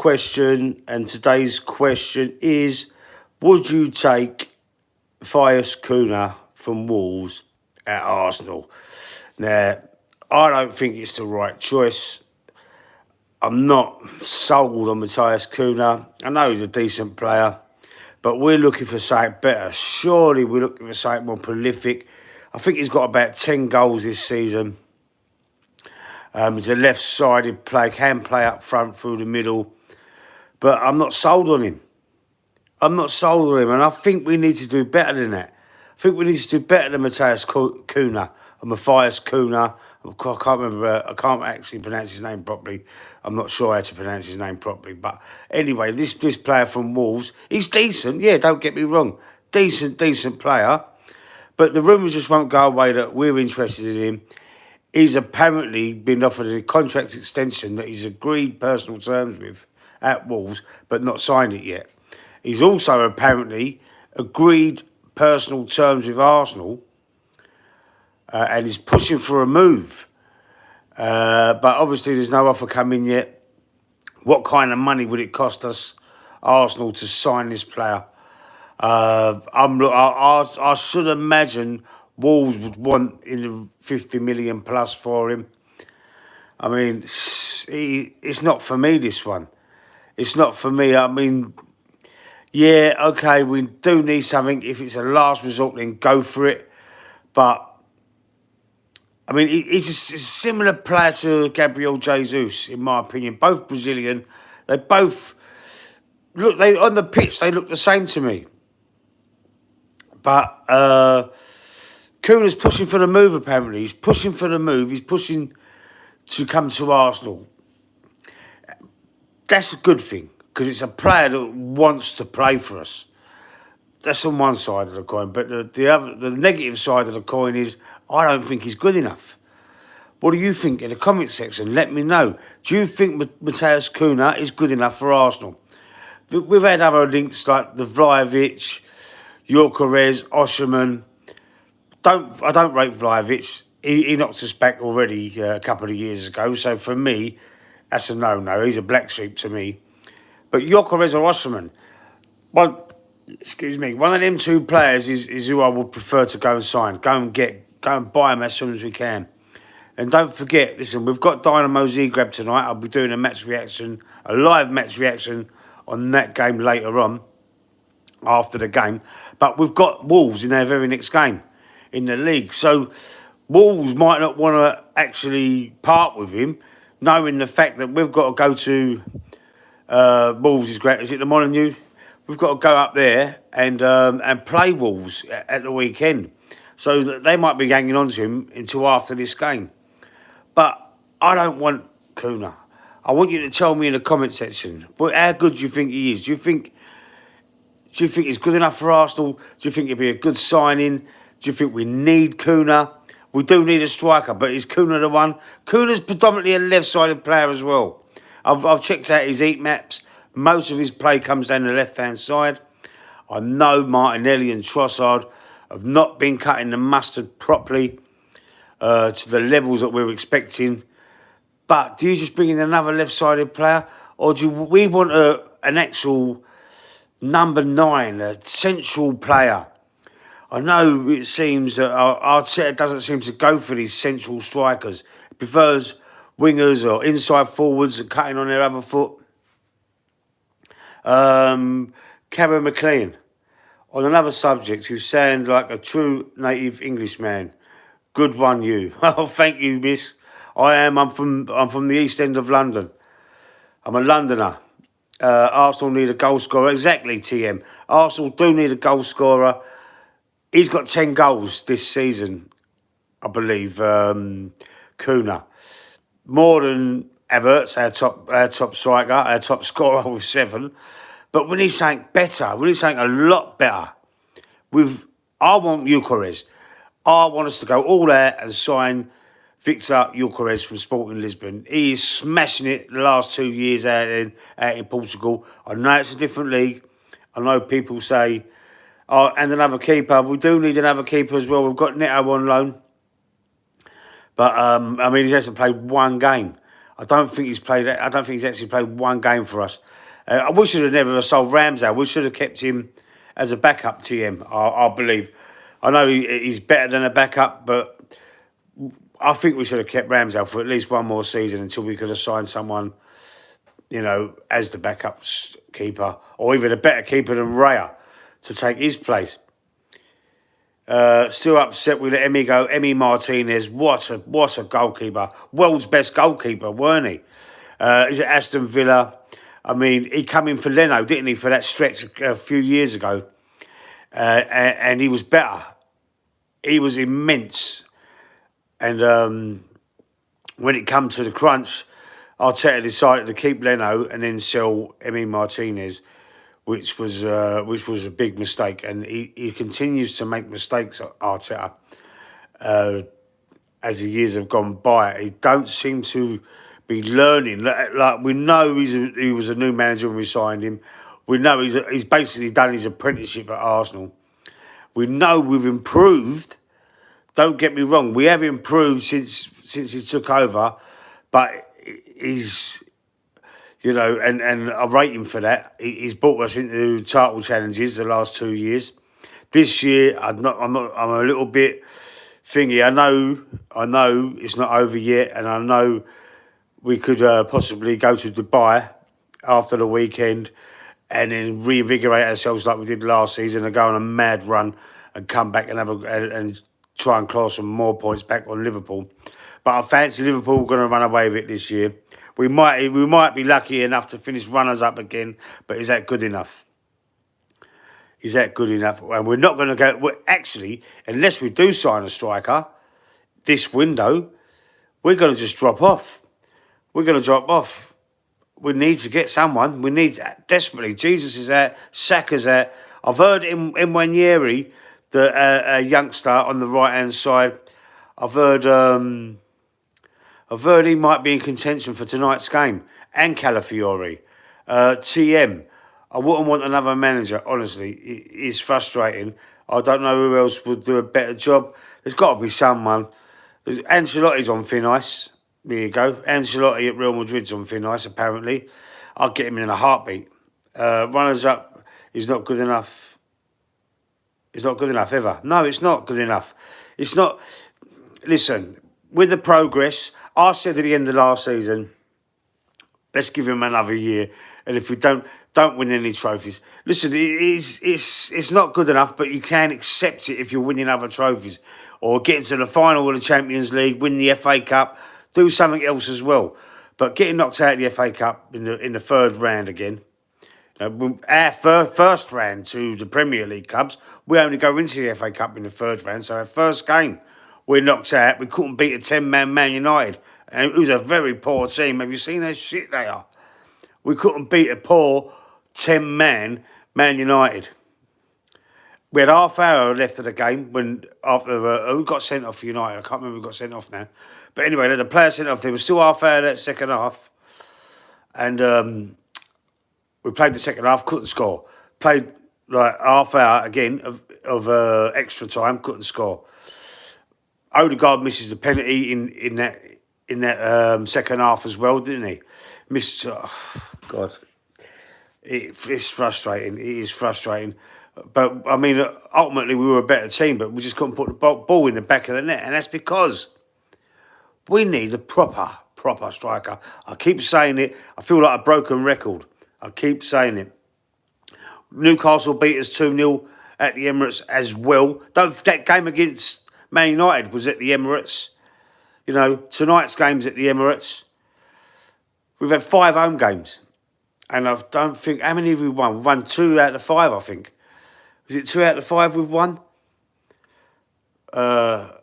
question, and today's question is: would you take Matheus Cunha from Wolves at Arsenal? Now, I don't think it's the right choice. I'm not sold on Matheus Cunha. I know he's a decent player, but we're looking for something better. Surely we're looking for something more prolific. I think he's got about 10 goals this season. He's a left-sided player, can play up front through the middle. But I'm not sold on him. I'm not sold on him, and I think we need to do better than that. I think we need to do better than Matheus Cunha, or Matheus Cunha. I can't remember. I can't actually pronounce his name properly. I'm not sure how to pronounce his name properly. But anyway, this player from Wolves, he's decent. Yeah, don't get me wrong. Decent player. But the rumours just won't go away that we're interested in him. He's apparently been offered a contract extension that he's agreed personal terms with at Wolves, but not signed it yet. He's also apparently agreed personal terms with Arsenal and is pushing for a move. But obviously there's no offer coming yet. What kind of money would it cost us, Arsenal, to sign this player? I should imagine Wolves would want in the 50 million plus for him. I mean, it's not for me, this one. It's not for me. I mean, yeah, okay, we do need something. If it's a last resort, then go for it. But, I mean, he's a similar player to Gabriel Jesus, in my opinion. Both Brazilian. They both look, on the pitch, they look the same to me. But Cunha's pushing for the move, apparently. He's pushing for the move. He's pushing to come to Arsenal. That's a good thing, because it's a player that wants to play for us. That's on one side of the coin. But the negative side of the coin is I don't think he's good enough. What do you think in the comment section? Let me know. Do you think Matheus Cunha is good enough for Arsenal? We've had other links like the Vlahovic, Gyökeres, Osherman. I don't rate Vlahovic. He knocked us back already a couple of years ago. So for me, that's a no-no. He's a black sheep to me. But Gyökeres or Osherman, one of them two players is who I would prefer to go and sign. Go and buy them as soon as we can. And don't forget, listen, we've got Dynamo Zagreb tonight. I'll be doing a live match reaction on that game later on, after the game. But we've got Wolves in our very next game in the league. So Wolves might not want to actually part with him, knowing the fact that we've got to go to Wolves is great. Is it the Molineux? We've got to go up there and play Wolves at the weekend. So they might be hanging on to him until after this game. But I don't want Cunha. I want you to tell me in the comment section, how good do you think he is? Do you think he's good enough for Arsenal? Do you think it'd be a good signing? Do you think we need Cunha? We do need a striker, but is Cunha the one? Cuna's predominantly a left-sided player as well. I've checked out his heat maps. Most of his play comes down the left-hand side. I know Martinelli and Trossard have not been cutting the mustard properly to the levels that we're expecting. But do you just bring in another left-sided player? Or do we want an actual number 9, a central player? I know it seems that Arteta doesn't seem to go for these central strikers. He prefers wingers or inside forwards and cutting on their other foot. Karen McLean, on another subject, you sound like a true native Englishman. Good one, you. Oh, thank you, miss. I'm from the East End of London. I'm a Londoner. Arsenal need a goal scorer. Exactly, TM. Arsenal do need a goal scorer. He's got 10 goals this season, I believe, Cunha. More than Havertz, our top striker, our top scorer with 7. But we need something better. We need something a lot better. I want Gyökeres. I want us to go all out and sign Victor Gyökeres from Sporting Lisbon. He is smashing it the last 2 years out in Portugal. I know it's a different league. I know people say, oh, and another keeper. We do need another keeper as well. We've got Neto on loan. But, I mean, he hasn't played one game. I don't think he's played. I don't think he's actually played one game for us. We should have never sold Ramsdale. We should have kept him as a backup TM. I believe. I know he's better than a backup, but I think we should have kept Ramsdale for at least one more season until we could have signed someone, as the backup keeper, or even a better keeper than Raya to take his place. Still upset we let Emmy go. Emmy Martinez, what a goalkeeper. World's best goalkeeper, weren't he? He's at Aston Villa. I mean, he come in for Leno, didn't he, for that stretch a few years ago. And he was better. He was immense. And when it come to the crunch, Arteta decided to keep Leno and then sell Emmy Martinez, which was a big mistake, and he continues to make mistakes, Arteta, as the years have gone by. He don't seem to be learning. Like we know he was a new manager when we signed him. We know he's basically done his apprenticeship at Arsenal. We know we've improved. Don't get me wrong, we have improved since he took over, but he's. And I rate him for that. He's brought us into title challenges the last 2 years. This year, I'm a little bit thingy. I know it's not over yet, and I know we could possibly go to Dubai after the weekend and then reinvigorate ourselves like we did last season and go on a mad run and come back and and try and claw some more points back on Liverpool. But I fancy Liverpool going to run away with it this year. We might be lucky enough to finish runners up again, but is that good enough? Is that good enough? And we're not going to go. Actually, unless we do sign a striker this window, we're going to just drop off. We're going to drop off. We need to get someone. We need desperately. Jesus is out. Saka's out. I've heard in Wanyeri, a youngster on the right hand side. I've heard he might be in contention for tonight's game. And Calafiori. TM. I wouldn't want another manager, honestly. It's frustrating. I don't know who else would do a better job. There's got to be someone. Ancelotti's on thin ice. There you go. Ancelotti at Real Madrid's on thin ice, apparently. I'll get him in a heartbeat. Runners up is not good enough. It's not good enough ever. No, it's not good enough. It's not. Listen, with the progress, I said at the end of last season, let's give him another year. And if we don't win any trophies, listen, it's not good enough, but you can accept it if you're winning other trophies or getting to the final of the Champions League, win the FA Cup, do something else as well. But getting knocked out of the FA Cup in the third round again, our first round to the Premier League clubs, we only go into the FA Cup in the third round. So our first game, we're knocked out. We couldn't beat a 10-man Man United. And it was a very poor team. Have you seen how shit they are? We couldn't beat a poor 10-man Man United. We had half hour left of the game after we got sent off for United. I can't remember who got sent off now. But anyway, the player sent off. There was still half hour that second half. And we played the second half, couldn't score. Played like half hour again of extra time, couldn't score. Odegaard misses the penalty in that second half as well, didn't he? Missed. Oh, God, it's frustrating. It is frustrating. But I mean, ultimately we were a better team, but we just couldn't put the ball in the back of the net, and that's because we need a proper striker. I keep saying it. I feel like a broken record. I keep saying it. Newcastle beat us 2-0 at the Emirates as well. Don't forget, game against Man United was at the Emirates. Tonight's game's at the Emirates. We've had 5 home games. And I don't think... How many have we won? We've won 2 out of 5, I think. Is it 2 out of 5 we've won? Or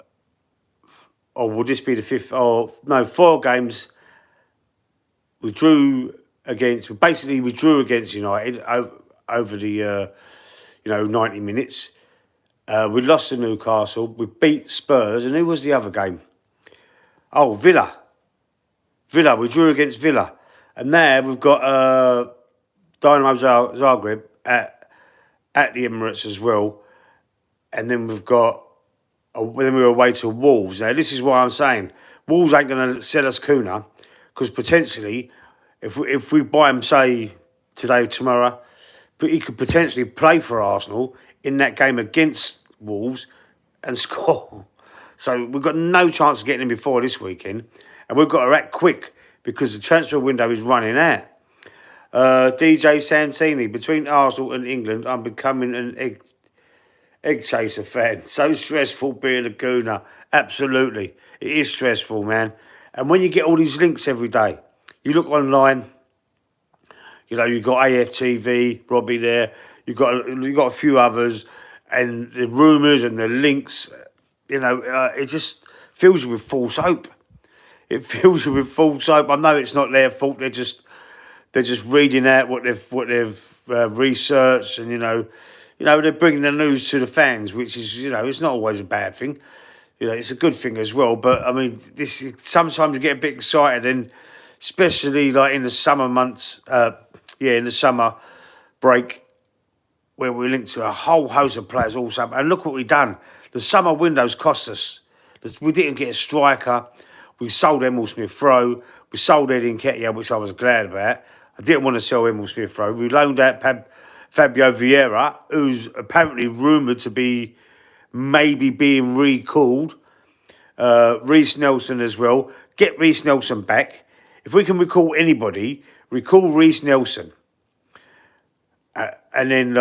will this be the 5th? Oh, no, 4 games. We drew against United over the 90 minutes. We lost to Newcastle. We beat Spurs. And who was the other game? Oh, Villa. We drew against Villa. And now we've got Dynamo Zagreb at the Emirates as well. And then we were away to Wolves. Now, this is what I'm saying. Wolves ain't going to sell us Cunha because potentially, if we buy him, say, today, tomorrow, but he could potentially play for Arsenal in that game against Wolves and score. So we've got no chance of getting him before this weekend, and we've got to act quick because the transfer window is running out. DJ Santini, between Arsenal and England, I'm becoming an egg chaser fan. So stressful being a Cunha. Absolutely. It is stressful, man. And when you get all these links every day, you look online, you know, you've got AFTV, Robbie there, you've got a few others, and the rumours and the links, you know, it just fills you with false hope. It fills you with false hope. I know it's not their fault. They're just reading out what they've researched, and you know they're bringing the news to the fans, which is, you know, it's not always a bad thing. You know, it's a good thing as well. But I mean, sometimes you get a bit excited, and especially like in the summer months, in the summer break, where we linked to a whole host of players all summer. And look what we've done. The summer windows cost us. We didn't get a striker. We sold Emil Smith-Rowe. We sold Eddie Nketiah, which I was glad about. I didn't want to sell Emil Smith-Rowe. We loaned out Fabio Vieira, who's apparently rumoured to be maybe being recalled. Reece Nelson as well. Get Reece Nelson back. If we can recall anybody, recall Reece Nelson. And then,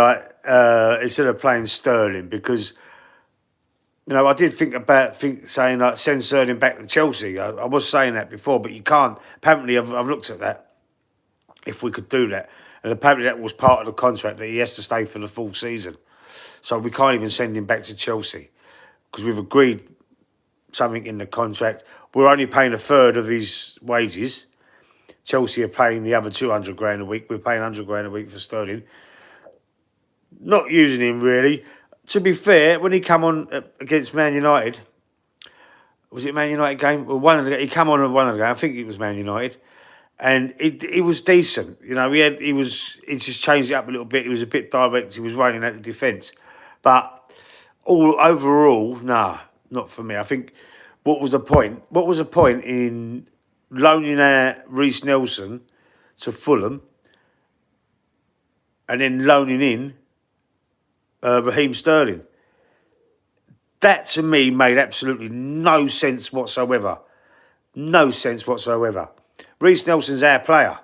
instead of playing Sterling, because, you know, I did saying, like, send Sterling back to Chelsea. I was saying that before, but you can't. Apparently, I've looked at that, if we could do that. And apparently that was part of the contract, that he has to stay for the full season. So we can't even send him back to Chelsea, because we've agreed something in the contract. We're only paying a third of his wages. Chelsea are paying the other 200 grand a week. We're paying 100 grand a week for Sterling. Not using him, really. To be fair, when he come on against Man United, was it Man United game? Well, he come on at one of the games. I think it was Man United, and it was decent. You know, he just changed it up a little bit. He was a bit direct. He was running at the defence, but overall, nah, not for me. I think what was the point? What was the point in loaning out Reece Nelson to Fulham and then loaning in Raheem Sterling? That, to me, made absolutely no sense whatsoever. No sense whatsoever. Reece Nelson's our player.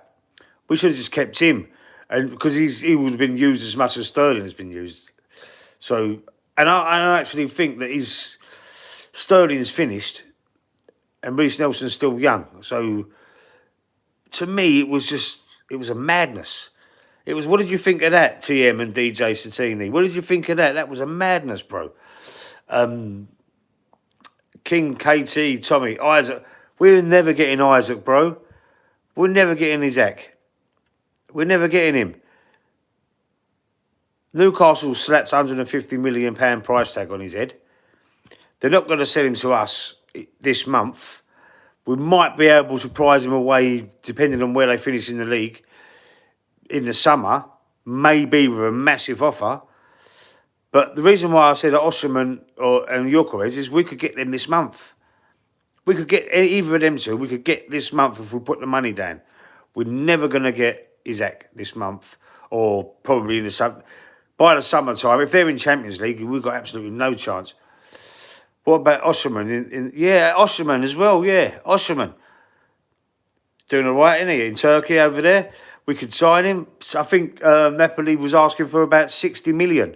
We should have just kept him, and because he would have been used as much as Sterling has been used. So, and I actually think that Sterling's finished, and Reece Nelson's still young. So, to me, it was a madness. It was. What did you think of that, TM and DJ Satini? What did you think of that? That was a madness, bro. King, KT, Tommy, Isaac. We're never getting Isaac, bro. We're never getting Isaac. We're never getting him. Newcastle slaps £150 million price tag on his head. They're not going to sell him to us this month. We might be able to prize him away, depending on where they finish in the league, in the summer, maybe with a massive offer. But the reason why I said Osimhen and Gyökeres is we could get them this month. We could get either of them two. We could get this month if we put the money down. We're never going to get Isaac this month, or probably in the summer. By the summertime, if they're in Champions League, we've got absolutely no chance. What about Osimhen? Yeah, Osimhen as well. Yeah, Osimhen doing all right, isn't he? In Turkey over there, we could sign him. I think Napoli was asking for about 60 million.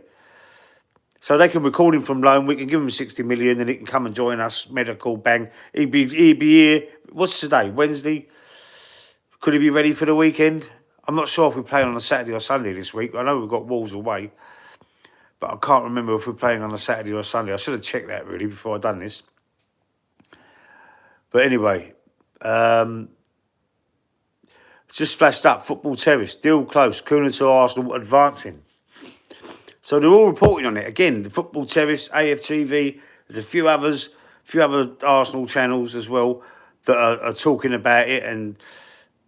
So they can record him from loan. We can give him 60 million, and he can come and join us. Medical, bang. He'd be here. What's today? Wednesday. Could he be ready for the weekend? I'm not sure if we're playing on a Saturday or Sunday this week. I know we've got Wolves away, but I can't remember if we're playing on a Saturday or a Sunday. I should have checked that really before I'd done this. But anyway, just flashed up. Football Terrace, deal close. Cunha to Arsenal advancing. So they're all reporting on it. Again, the Football Terrace, AFTV, there's a few other Arsenal channels as well that are talking about it, and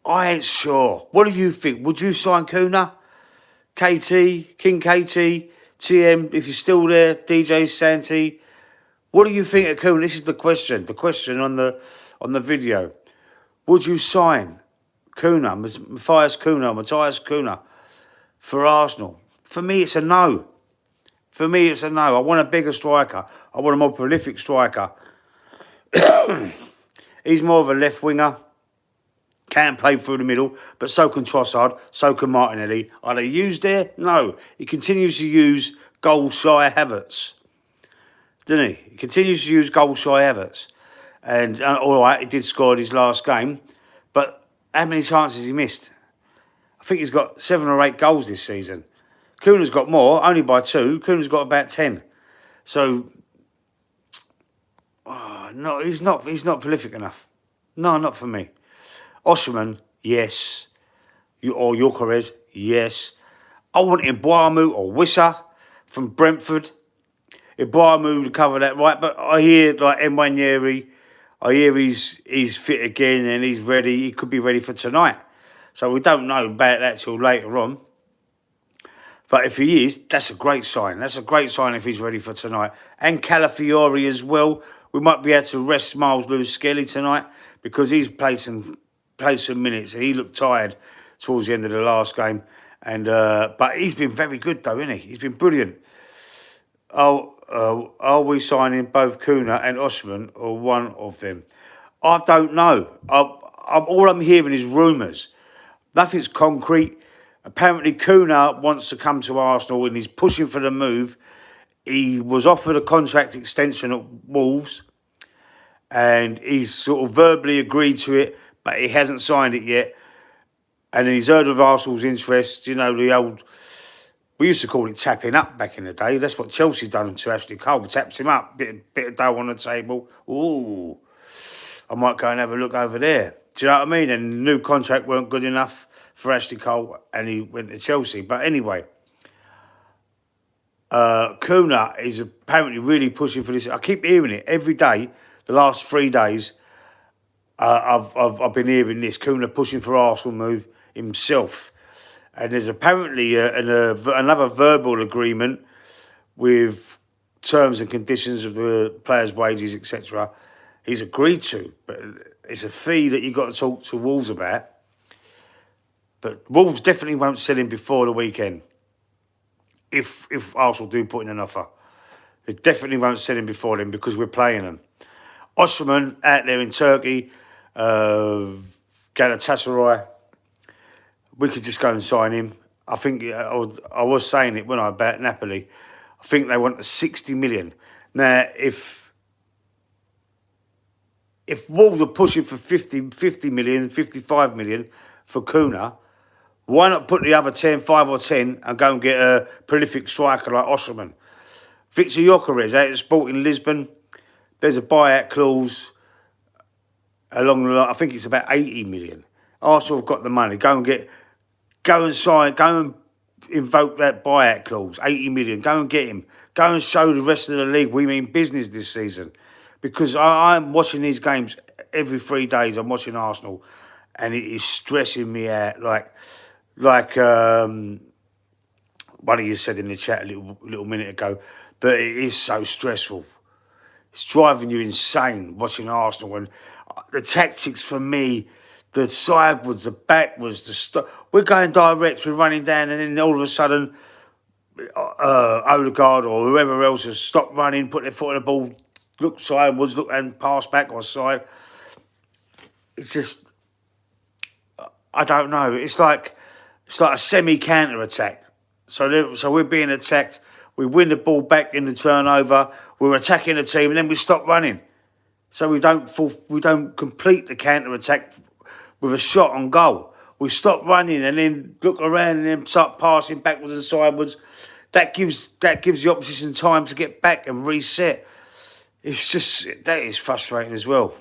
I ain't sure. What do you think? Would you sign Cunha? KT, King KT, TM, if you're still there, DJ Santi. What do you think of Cunha? This is the question. The question on the video. Would you sign Matheus Cunha for Arsenal? For me, it's a no. For me, it's a no. I want a bigger striker. I want a more prolific striker. He's more of a left winger. Can play through the middle, but so can Trossard, so can Martinelli. Are they used there? No. He continues to use goal-shy Havertz. Doesn't he? He continues to use goal-shy Havertz. And all right, he did score in his last game, but how many chances has he missed? I think he's got 7 or 8 goals this season. Cunha's got more, only by 2. Cunha's got about 10. So, no, he's not prolific enough. No, not for me. Osman, yes. Or Gyökeres, yes. I want Mbeumo or Wissa from Brentford. Mbeumo to cover that right, but I hear like Nwanyeri, I hear he's fit again and he's ready. He could be ready for tonight. So we don't know about that till later on. But if he is, that's a great sign. That's a great sign if he's ready for tonight. And Calafiori as well. We might be able to rest Miles Lewis-Skelly tonight because he's played some minutes. He looked tired towards the end of the last game. And but he's been very good though, isn't he? He's been brilliant. Are we signing both Cunha and Osman or one of them? I don't know. All I'm hearing is rumours. Nothing's concrete. Apparently Cunha wants to come to Arsenal and he's pushing for the move. He was offered a contract extension at Wolves and he's sort of verbally agreed to it, but he hasn't signed it yet. And he's heard of Arsenal's interest. You know, the old... We used to call it tapping up back in the day. That's what Chelsea done to Ashley Cole. Tapped him up, bit of dough on the table. Ooh, I might go and have a look over there. Do you know what I mean? And the new contract weren't good enough for Ashley Cole and he went to Chelsea. But anyway, Cunha is apparently really pushing for this. I keep hearing it every day. The last 3 days, I've been hearing this. Cunha pushing for Arsenal move himself. And there's apparently another verbal agreement with terms and conditions of the players' wages, etc. He's agreed to, but it's a fee that you've got to talk to Wolves about. But Wolves definitely won't sell him before the weekend. If Arsenal do put in an offer. They definitely won't sell him before then because we're playing them. Osman out there in Turkey, Galatasaray. We could just go and sign him. I think I was saying it when I about Napoli. I think they want 60 million. Now, if Wolves are pushing for 50 million, 55 million for Cunha, why not put the other 5 or 10 and go and get a prolific striker like Osman? Victor Gyökeres out at Sporting Lisbon. There's a buyout clause along the line. I think it's about 80 million. Arsenal have got the money. Go and invoke that buyout clause, 80 million. Go and get him. Go and show the rest of the league we mean business this season. Because I'm watching these games every 3 days. I'm watching Arsenal, and it is stressing me out. Like one of you said in the chat a little minute ago, but it is so stressful. It's driving you insane watching Arsenal. And the tactics for me, the sidewards, the backwards, the we're going direct, we're running down, and then all of a sudden, Odegaard or whoever else has stopped running, put their foot on the ball, look sideways, look and pass back or side. It's just, I don't know. It's like a semi-counter attack. So we're being attacked. We win the ball back in the turnover. We're attacking the team, and then we stop running. So we don't complete the counter attack with a shot on goal. We stop running and then look around and then start passing backwards and sideways. That gives the opposition time to get back and reset. That is frustrating as well.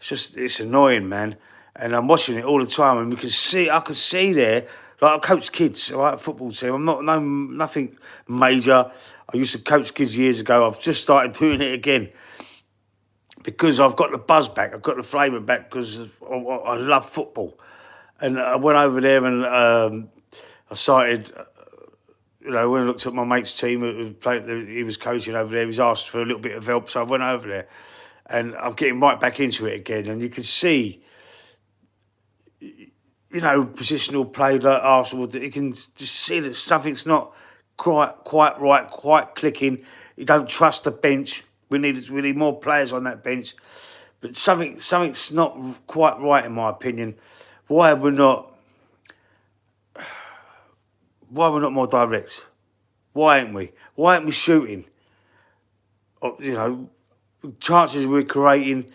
It's annoying, man. And I'm watching it all the time, and I can see there, like I coach kids, right, a football team. I'm nothing major. I used to coach kids years ago. I've just started doing it again because I've got the buzz back. I've got the flavour back because I love football. And I went over there and I started, when I looked at my mate's team, he was coaching over there. He was asked for a little bit of help, so I went over there. And I'm getting right back into it again. And you can see positional play like Arsenal. You can just see that something's not quite right, quite clicking. You don't trust the bench. We need more players on that bench. But something's not quite right in my opinion. Why we're not more direct? Why ain't we? Why ain't we shooting? Chances we're creating.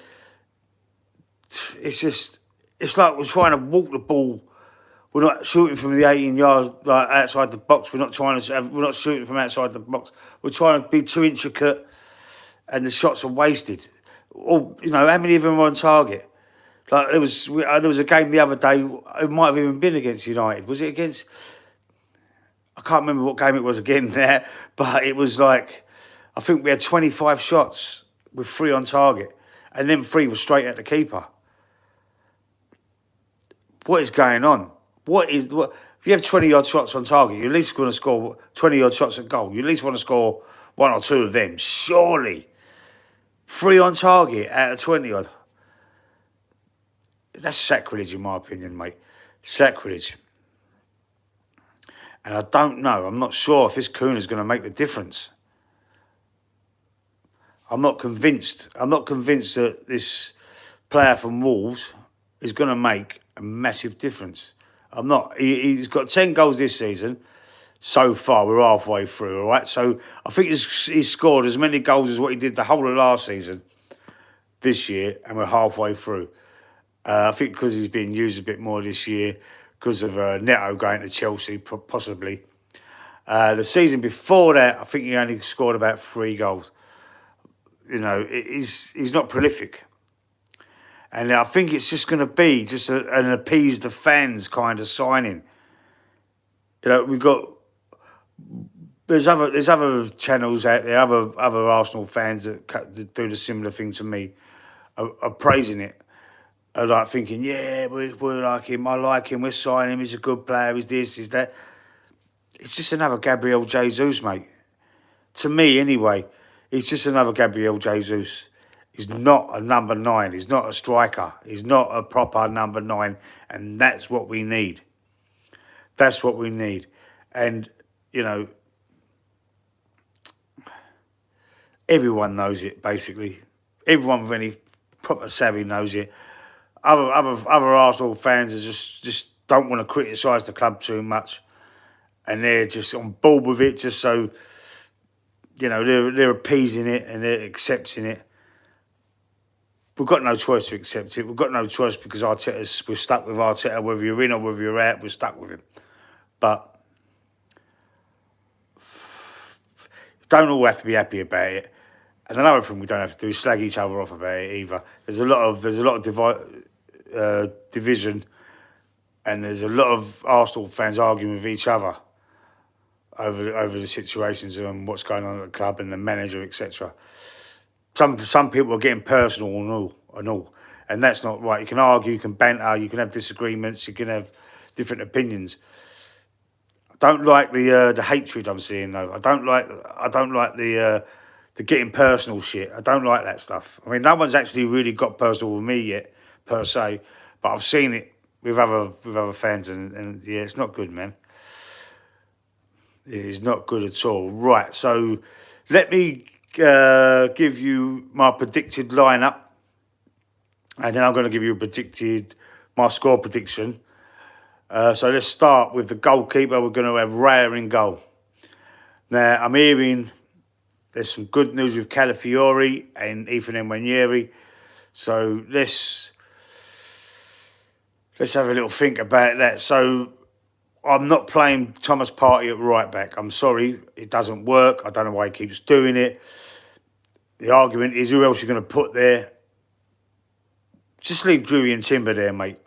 It's like we're trying to walk the ball. We're not shooting from the 18 yards like outside the box. We're not shooting from outside the box. We're trying to be too intricate, and the shots are wasted. Or how many of them are on target? Like there was a game the other day. It might have even been against United. Was it against? I can't remember what game it was again there, but it was like I think we had 25 shots with 3 on target, and then 3 were straight at the keeper. What is going on? If you have 20-odd shots on target, you're at least going to score 20-odd shots at goal. You at least want to score 1 or 2 of them, surely. 3 on target out of 20-odd. That's sacrilege in my opinion, mate. Sacrilege. And I don't know. I'm not sure if this Cunha is going to make the difference. I'm not convinced. I'm not convinced that this player from Wolves is going to make a massive difference. I'm not. He's got 10 goals this season so far. We're halfway through, all right? So I think he's scored as many goals as what he did the whole of last season this year, and we're halfway through. I think because he's being used a bit more this year because of Neto going to Chelsea, possibly. The season before that, I think he only scored about 3 goals. He's not prolific. And I think it's just going to be just an appease the fans kind of signing. We've got there's other channels out there, other Arsenal fans that do the similar thing to me, are praising it, are like thinking, yeah, we like him, I like him, we're signing him, he's a good player, he's this, he's that. It's just another Gabriel Jesus, mate. To me, anyway, he's just another Gabriel Jesus. He's not a number 9. He's not a striker. He's not a proper number 9. And that's what we need. That's what we need. And, everyone knows it, basically. Everyone with any proper savvy knows it. Other Arsenal fans just don't want to criticise the club too much. And they're just on board with it just so, they're appeasing it and they're accepting it. We've got no choice to accept it. We've got no choice because we're stuck with Arteta. Whether you're in or whether you're out, we're stuck with him. But you don't all have to be happy about it. And another thing we don't have to do is slag each other off about it either. There's a lot of division, and there's a lot of Arsenal fans arguing with each other over the situations and what's going on at the club and the manager, etc. Some people are getting personal and all, and that's not right. You can argue, you can banter, you can have disagreements, you can have different opinions. I don't like the hatred I'm seeing though. I don't like the getting personal shit. I don't like that stuff. I mean, no one's actually really got personal with me yet, per se, but I've seen it with other fans, and yeah, it's not good, man. It is not good at all. Right, so let me give you my predicted lineup, and then I'm going to give you my score prediction. So let's start with the goalkeeper. We're going to have Raya in goal. Now, I'm hearing there's some good news with Calafiori and Ethan Nwaneri. So let's have a little think about that. So I'm not playing Thomas Partey at right back. I'm sorry, it doesn't work. I don't know why he keeps doing it. The argument is, who else you're going to put there? Just leave Drury and Timber there, mate.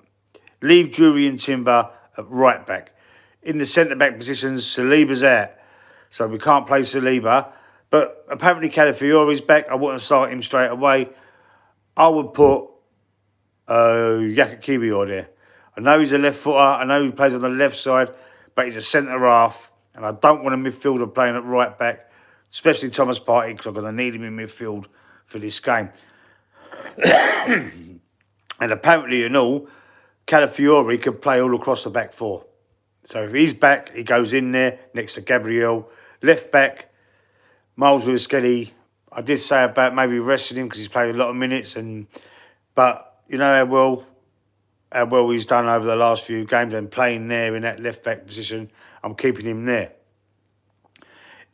Leave Drury and Timber at right back. In the centre-back positions, Saliba's out. So we can't play Saliba. But apparently Calafiori's back. I wouldn't start him straight away. I would put Yakakibio there. I know he's a left footer. I know he plays on the left side, but he's a centre half. And I don't want a midfielder playing at right back, especially Thomas Partey, because I'm going to need him in midfield for this game. And apparently, Calafiori could play all across the back four. So if he's back, he goes in there next to Gabriel. Left back, Miles Lewis-Skelly. I did say about maybe resting him because he's played a lot of minutes, but you know how well he's done over the last few games and playing there in that left back position. I'm keeping him there.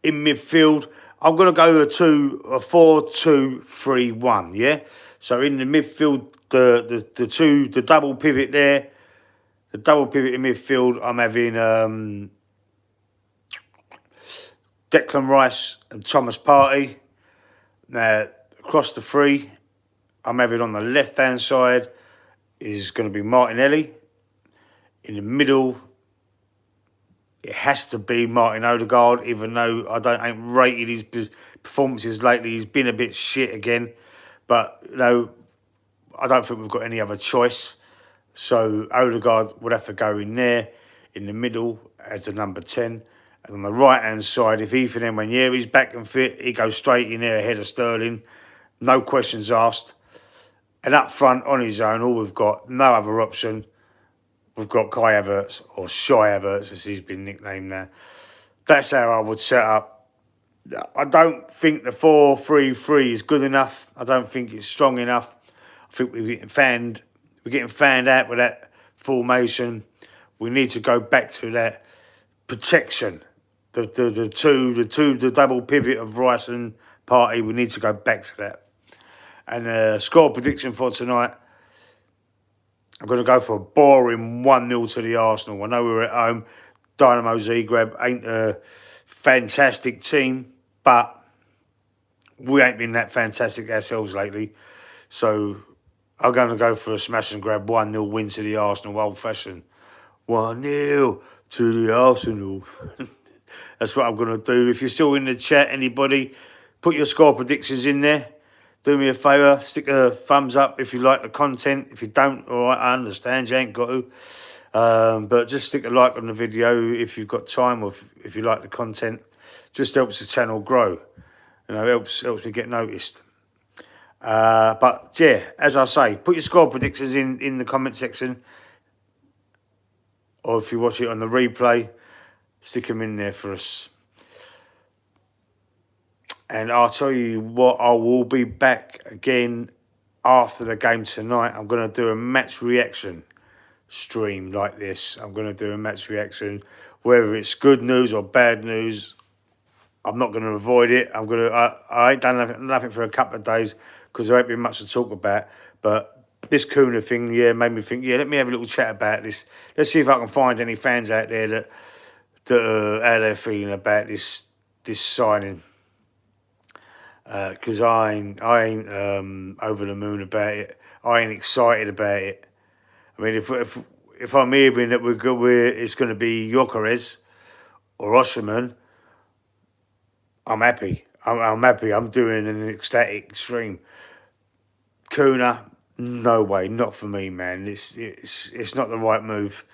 In midfield, I'm going to go a 4-2-3-1. Yeah. So in the midfield, the double pivot there, the double pivot in midfield, I'm having Declan Rice and Thomas Partey. Now across the three, I'm having on the left hand side is going to be Martinelli. In the middle, it has to be Martin Odegaard, even though I ain't rated his performances lately. He's been a bit shit again. But, you know, I don't think we've got any other choice. So Odegaard would have to go in there, in the middle, as the number 10. And on the right-hand side, if Ethan Nwaneri's back and fit, he goes straight in there ahead of Sterling. No questions asked. And up front, on his own, all we've got, no other option. We've got Kai Havertz, or Shy Havertz, as he's been nicknamed now. That's how I would set up. I don't think the 4-3-3 is good enough. I don't think it's strong enough. I think we're getting fanned out with that formation. We need to go back to that protection. The double pivot of Rice and Partey. We need to go back to that. And score prediction for tonight, I'm going to go for a boring 1-0 to the Arsenal. I know we're at home. Dynamo Zagreb ain't a fantastic team, but we ain't been that fantastic ourselves lately. So I'm going to go for a smash and grab 1-0 win to the Arsenal, old-fashioned. 1-0 to the Arsenal. That's what I'm going to do. If you're still in the chat, anybody, put your score predictions in there. Do me a favour, stick a thumbs up if you like the content. If you don't, all right, I understand, you ain't got to. But just stick a like on the video if you've got time, or if you like the content. Just helps the channel grow. You know, helps me get noticed. But yeah, as I say, put your score predictions in the comment section. Or if you watch it on the replay, stick them in there for us. And I'll tell you what, I will be back again after the game tonight. I'm going to do a match reaction stream like this. I'm going to do a match reaction, whether it's good news or bad news. I'm not going to avoid it. I ain't done nothing for a couple of days because there ain't been much to talk about. But this Cunha thing, yeah, made me think, yeah, let me have a little chat about this. Let's see if I can find any fans out there that how they're feeling about this signing. Because I ain't over the moon about it. I ain't excited about it. I mean, if I'm hearing that it's going to be Gyökeres or Osimhen, I'm happy. I'm happy. I'm doing an ecstatic stream. Cunha, no way, not for me, man. It's not the right move.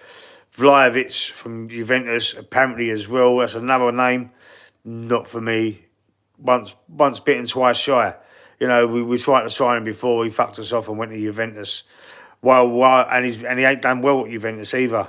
Vlahovic from Juventus, apparently as well. That's another name. Not for me. Once bitten, twice shy. You know, we tried to sign him before. He fucked us off and went to Juventus. And he ain't done well at Juventus either.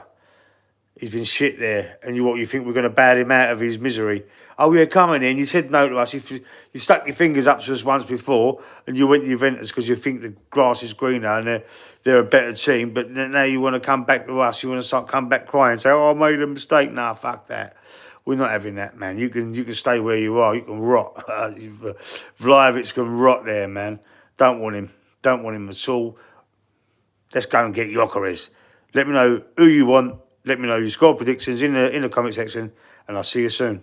He's been shit there. And you think we're going to bat him out of his misery? Oh, yeah, coming in. You said no to us. You stuck your fingers up to us once before and you went to Juventus because you think the grass is greener and they're a better team. But now you want to come back to us. You want to come back crying and say, oh, I made a mistake. Nah, fuck that. We're not having that, man. You can stay where you are. You can rot. Vlahovic can rot there, man. Don't want him. Don't want him at all. Let's go and get Gyökeres. Let me know who you want. Let me know your score predictions in the comment section, and I'll see you soon.